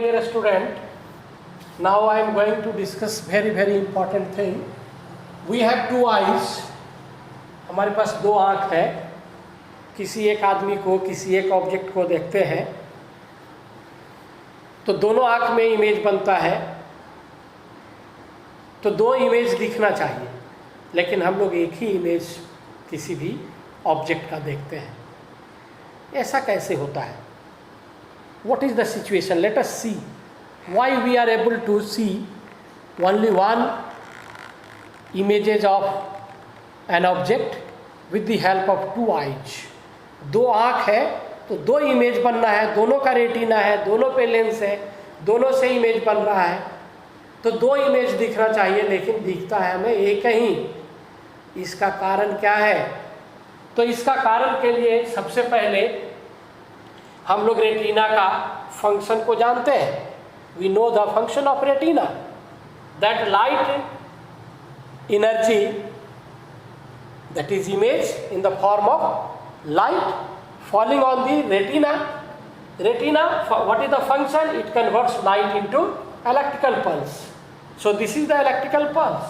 dear student, now I am going to discuss very important thing. We have two eyes. हमारे पास दो आँख है. किसी एक आदमी को किसी एक ऑब्जेक्ट को देखते हैं तो दोनों आँख में इमेज बनता है, तो दो इमेज दिखना चाहिए, लेकिन हम लोग एक ही इमेज किसी भी ऑब्जेक्ट का देखते हैं. ऐसा कैसे होता है? What is the situation? Let us see why we are able to see only one images of an object with the help of two eyes. दो आँख है तो दो इमेज बनना है, दोनों का रेटिना है, दोनों पे लेंस है, दोनों से इमेज बन रहा है, तो दो इमेज दिखना चाहिए, लेकिन दिखता है हमें एक ही. इसका कारण क्या है? तो इसका कारण के लिए सबसे पहले हम लोग रेटिना का फंक्शन को जानते हैं. We know the function of retina, that light energy, that is image in the form of light falling on the retina. What is the function? It converts light into electrical pulse. So this is the electrical pulse.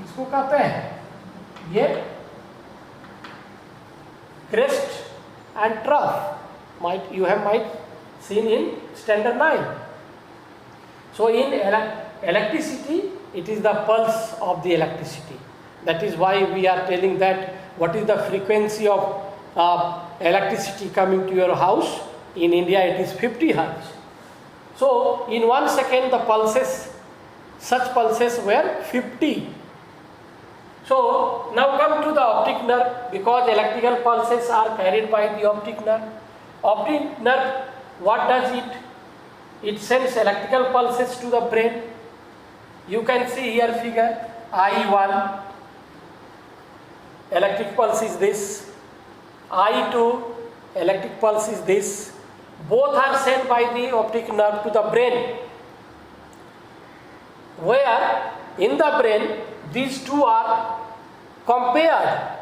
इसको कहते हैं ये crest and trough. You might seen in standard 9. So in electricity, it is the pulse of the electricity. That is why we are telling that what is the frequency of electricity coming to your house. In India it is 50 Hz. So in 1 second the pulses, such pulses were 50. So now come to the optic nerve, because electrical pulses are carried by the optic nerve. Optic nerve, what does it? It sends electrical pulses to the brain. You can see here figure I1. Electric pulse is this. I2, electric pulse is this. Both are sent by the optic nerve to the brain, where in the brain these two are compared,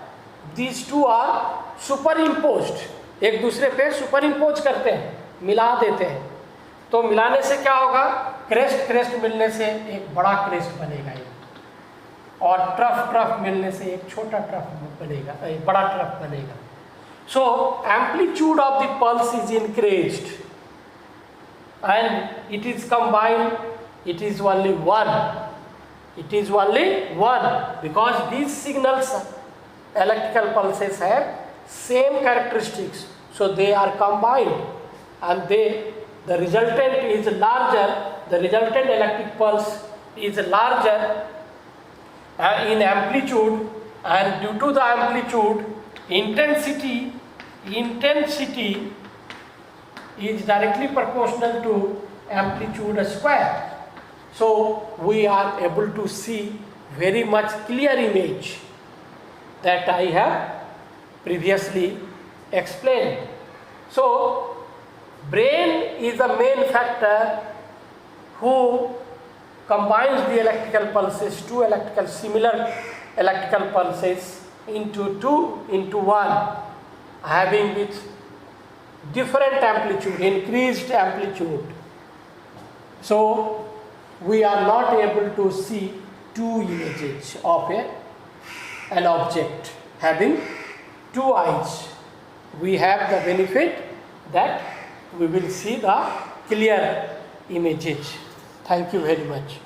these two are superimposed. एक दूसरे पे super impose करते हैं, मिला देते हैं. तो मिलाने से क्या होगा? क्रेस्ट मिलने से एक बड़ा क्रेस्ट बनेगा, और ट्रफ मिलने से एक छोटा ट्रफ बनेगा, एक बड़ा ट्रफ बनेगा. So amplitude of the pulse is increased and it is combined, it is only one. It is only one, because these signals, electrical pulses, have same characteristics, so they are combined, and the resultant is larger. The resultant electric pulse is larger in amplitude, and due to the amplitude, intensity is directly proportional to amplitude square. So we are able to see very much clear image that I have previously explained. So brain is the main factor who combines the electrical pulses, similar electrical pulses into one, having with different amplitude, increased amplitude. So we are not able to see two images of an object having two eyes. We have the benefit that we will see the clear images. Thank you very much.